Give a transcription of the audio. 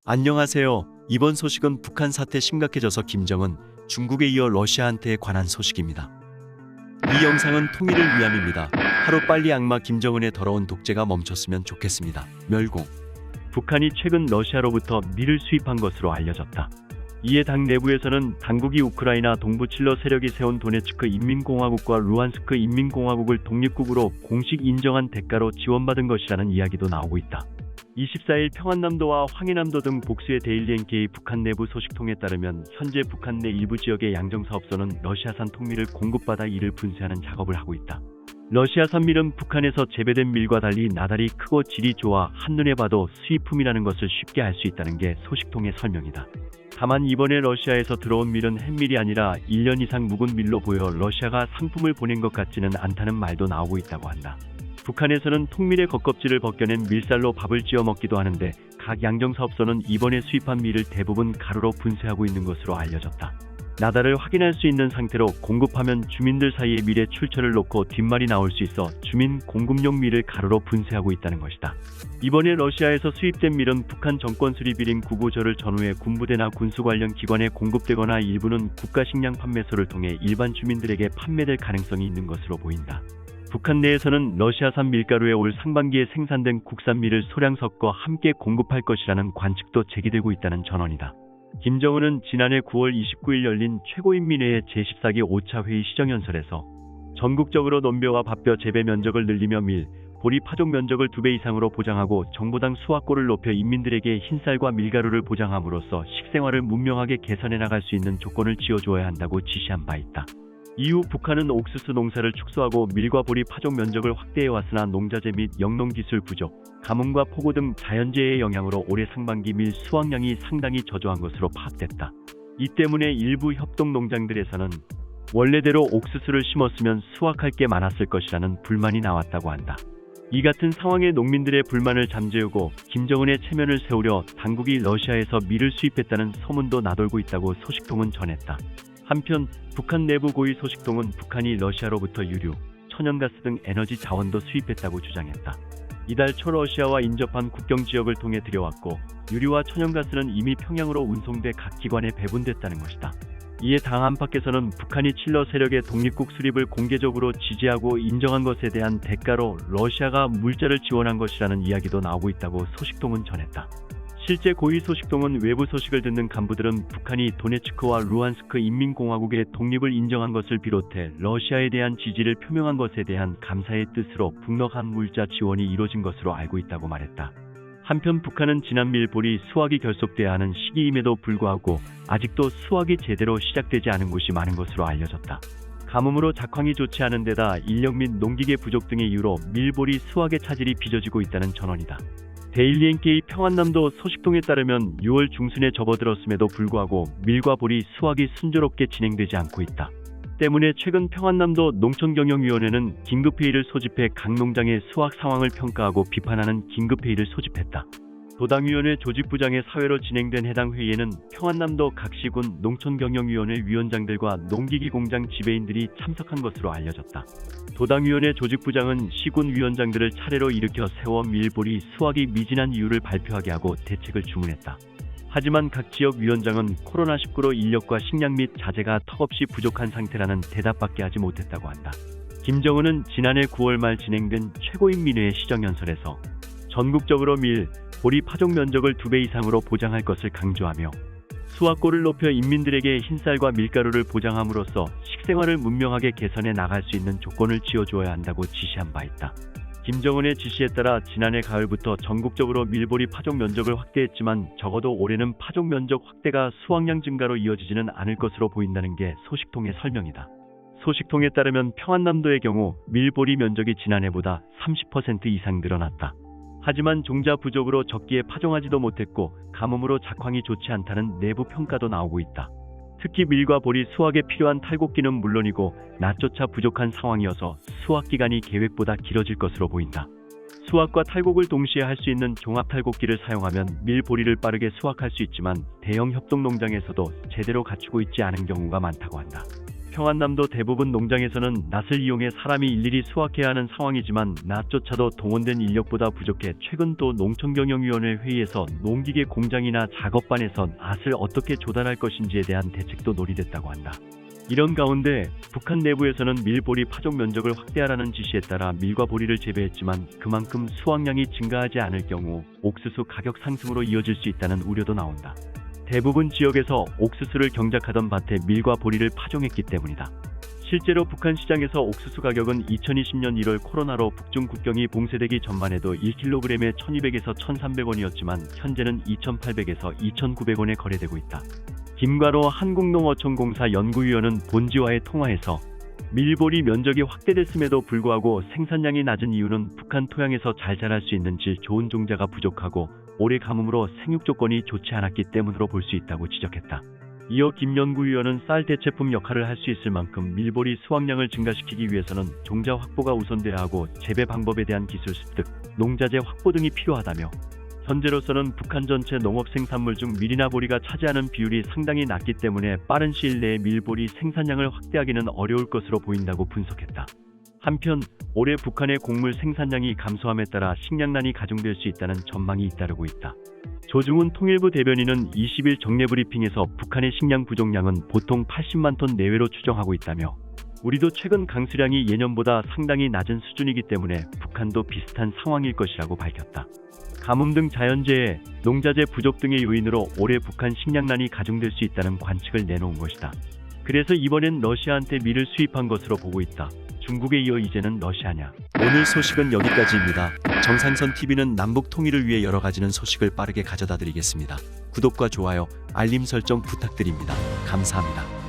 안녕하세요. 이번 소식은 북한 사태 심각해져서 김정은, 중국에 이어 러시아한테 관한 소식입니다. 이 영상은 통일을 위함입니다. 하루빨리 악마 김정은의 더러운 독재가 멈췄으면 좋겠습니다. 멸공. 북한이 최근 러시아로부터 밀을 수입한 것으로 알려졌다. 이에 당 내부에서는 당국이 우크라이나 동부 칠러 세력이 세운 도네츠크 인민공화국과 루한스크 인민공화국을 독립국으로 공식 인정한 대가로 지원받은 것이라는 이야기도 나오고 있다. 24일 평안남도와 황해남도 등 복수의 데일리 NK 북한 내부 소식통에 따르면 현재 북한 내 일부 지역의 양정사업소는 러시아산 통밀을 공급받아 이를 분쇄하는 작업을 하고 있다. 러시아산 밀은 북한에서 재배된 밀과 달리 나달이 크고 질이 좋아 한눈에 봐도 수입품이라는 것을 쉽게 알 수 있다는 게 소식통의 설명이다. 다만 이번에 러시아에서 들어온 밀은 햇밀이 아니라 1년 이상 묵은 밀로 보여 러시아가 상품을 보낸 것 같지는 않다는 말도 나오고 있다고 한다. 북한에서는 통밀의 겉껍질을 벗겨낸 밀살로 밥을 지어 먹기도 하는데 각 양정사업소는 이번에 수입한 밀을 대부분 가루로 분쇄하고 있는 것으로 알려졌다. 나달을 확인할 수 있는 상태로 공급하면 주민들 사이에 밀의 출처를 놓고 뒷말이 나올 수 있어 주민 공급용 밀을 가루로 분쇄하고 있다는 것이다. 이번에 러시아에서 수입된 밀은 북한 정권 수립일인 9.9절을 전후해 군부대나 군수 관련 기관에 공급되거나 일부는 국가식량 판매소를 통해 일반 주민들에게 판매될 가능성이 있는 것으로 보인다. 북한 내에서는 러시아산 밀가루에 올 상반기에 생산된 국산 밀을 소량 섞어 함께 공급할 것이라는 관측도 제기되고 있다는 전언이다. 김정은은 지난해 9월 29일 열린 최고인민회의 제14기 5차 회의 시정연설에서 전국적으로 논벼와 밥벼 재배 면적을 늘리며 밀, 보리 파종 면적을 2배 이상으로 보장하고 정보당 수확고를 높여 인민들에게 흰쌀과 밀가루를 보장함으로써 식생활을 문명하게 개선해 나갈 수 있는 조건을 지어주어야 한다고 지시한 바 있다. 이후 북한은 옥수수 농사를 축소하고 밀과 보리 파종 면적을 확대해왔으나 농자재 및 영농기술 부족, 가뭄과 폭우 등 자연재해의 영향으로 올해 상반기 밀 수확량이 상당히 저조한 것으로 파악됐다. 이 때문에 일부 협동농장들에서는 원래대로 옥수수를 심었으면 수확할 게 많았을 것이라는 불만이 나왔다고 한다. 이 같은 상황에 농민들의 불만을 잠재우고 김정은의 체면을 세우려 당국이 러시아에서 밀을 수입했다는 소문도 나돌고 있다고 소식통은 전했다. 한편 북한 내부 고위 소식통은 북한이 러시아로부터 유류, 천연가스 등 에너지 자원도 수입했다고 주장했다. 이달 초 러시아와 인접한 국경 지역을 통해 들여왔고 유류와 천연가스는 이미 평양으로 운송돼 각 기관에 배분됐다는 것이다. 이에 당 안팎에서는 북한이 칠러 세력의 독립국 수립을 공개적으로 지지하고 인정한 것에 대한 대가로 러시아가 물자를 지원한 것이라는 이야기도 나오고 있다고 소식통은 전했다. 실제 고위 소식통은 외부 소식을 듣는 간부들은 북한이 도네츠크와 루한스크 인민공화국의 독립을 인정한 것을 비롯해 러시아에 대한 지지를 표명한 것에 대한 감사의 뜻으로 북러한 물자 지원이 이뤄진 것으로 알고 있다고 말했다. 한편 북한은 지난 밀보리 수확이 결속돼야 하는 시기임에도 불구하고 아직도 수확이 제대로 시작되지 않은 곳이 많은 것으로 알려졌다. 가뭄으로 작황이 좋지 않은 데다 인력 및 농기계 부족 등의 이유로 밀보리 수확의 차질이 빚어지고 있다는 전언이다. 데일리 NK 평안남도 소식통에 따르면 6월 중순에 접어들었음에도 불구하고 밀과 보리 수확이 순조롭게 진행되지 않고 있다. 때문에 최근 평안남도 농촌경영위원회는 긴급회의를 소집해 각 농장의 수확 상황을 평가하고 비판하는 긴급회의를 소집했다. 도당위원회 조직부장의 사회로 진행된 해당 회의에는 평안남도 각 시군 농촌경영위원회 위원장들과 농기기 공장 지배인들이 참석한 것으로 알려졌다. 도당위원회 조직부장은 시군 위원장들을 차례로 일으켜 세워 밀보리 수확이 미진한 이유를 발표하게 하고 대책을 주문했다. 하지만 각 지역 위원장은 코로나19로 인력과 식량 및 자재가 턱없이 부족한 상태라는 대답밖에 하지 못했다고 한다. 김정은은 지난해 9월 말 진행된 최고인민회의 시정연설에서 전국적으로 밀, 보리 파종 면적을 2배 이상으로 보장할 것을 강조하며 수확고를 높여 인민들에게 흰쌀과 밀가루를 보장함으로써 식생활을 문명하게 개선해 나갈 수 있는 조건을 지어주어야 한다고 지시한 바 있다. 김정은의 지시에 따라 지난해 가을부터 전국적으로 밀보리 파종 면적을 확대했지만 적어도 올해는 파종 면적 확대가 수확량 증가로 이어지지는 않을 것으로 보인다는 게 소식통의 설명이다. 소식통에 따르면 평안남도의 경우 밀보리 면적이 지난해보다 30% 이상 늘어났다. 하지만 종자 부족으로 적기에 파종하지도 못했고 가뭄으로 작황이 좋지 않다는 내부 평가도 나오고 있다. 특히 밀과 보리 수확에 필요한 탈곡기는 물론이고 낫조차 부족한 상황이어서 수확 기간이 계획보다 길어질 것으로 보인다. 수확과 탈곡을 동시에 할 수 있는 종합 탈곡기를 사용하면 밀, 보리를 빠르게 수확할 수 있지만 대형 협동농장에서도 제대로 갖추고 있지 않은 경우가 많다고 한다. 평안남도 대부분 농장에서는 낫을 이용해 사람이 일일이 수확해야 하는 상황이지만 낫조차도 동원된 인력보다 부족해 최근 또 농촌경영위원회 회의에서 농기계 공장이나 작업반에서 낫을 어떻게 조달할 것인지에 대한 대책도 논의됐다고 한다. 이런 가운데 북한 내부에서는 밀보리 파종 면적을 확대하라는 지시에 따라 밀과 보리를 재배했지만 그만큼 수확량이 증가하지 않을 경우 옥수수 가격 상승으로 이어질 수 있다는 우려도 나온다. 대부분 지역에서 옥수수를 경작하던 밭에 밀과 보리를 파종했기 때문이다. 실제로 북한 시장에서 옥수수 가격은 2020년 1월 코로나로 북중 국경이 봉쇄되기 전반에도 1kg에 1200에서 1300원이었지만 현재는 2800에서 2900원에 거래되고 있다. 김가로 한국농어촌공사 연구위원은 본지와의 통화에서 밀보리 면적이 확대됐음에도 불구하고 생산량이 낮은 이유는 북한 토양에서 잘 자랄 수 있는 질 좋은 종자가 부족하고 올해 가뭄으로 생육 조건이 좋지 않았기 때문으로 볼 수 있다고 지적했다. 이어 김 연구위원은 쌀 대체품 역할을 할 수 있을 만큼 밀보리 수확량을 증가시키기 위해서는 종자 확보가 우선돼야 하고 재배 방법에 대한 기술 습득, 농자재 확보 등이 필요하다며 현재로서는 북한 전체 농업 생산물 중 밀이나 보리가 차지하는 비율이 상당히 낮기 때문에 빠른 시일 내에 밀보리 생산량을 확대하기는 어려울 것으로 보인다고 분석했다. 한편 올해 북한의 곡물 생산량이 감소함에 따라 식량난이 가중될 수 있다는 전망이 잇따르고 있다. 조중훈 통일부 대변인은 20일 정례 브리핑에서 북한의 식량 부족량은 보통 80만 톤 내외로 추정하고 있다며 우리도 최근 강수량이 예년보다 상당히 낮은 수준이기 때문에 북한도 비슷한 상황일 것이라고 밝혔다. 가뭄 등 자연재해, 농자재 부족 등의 요인으로 올해 북한 식량난이 가중될 수 있다는 관측을 내놓은 것이다. 그래서 이번엔 러시아한테 밀을 수입한 것으로 보고 있다. 중국에 이어 이제는 러시아냐. 오늘 소식은 여기까지입니다. 정상선TV는 남북 통일을 위해 여러 가지는 소식을 빠르게 가져다 드리겠습니다. 구독과 좋아요, 알림 설정 부탁드립니다. 감사합니다.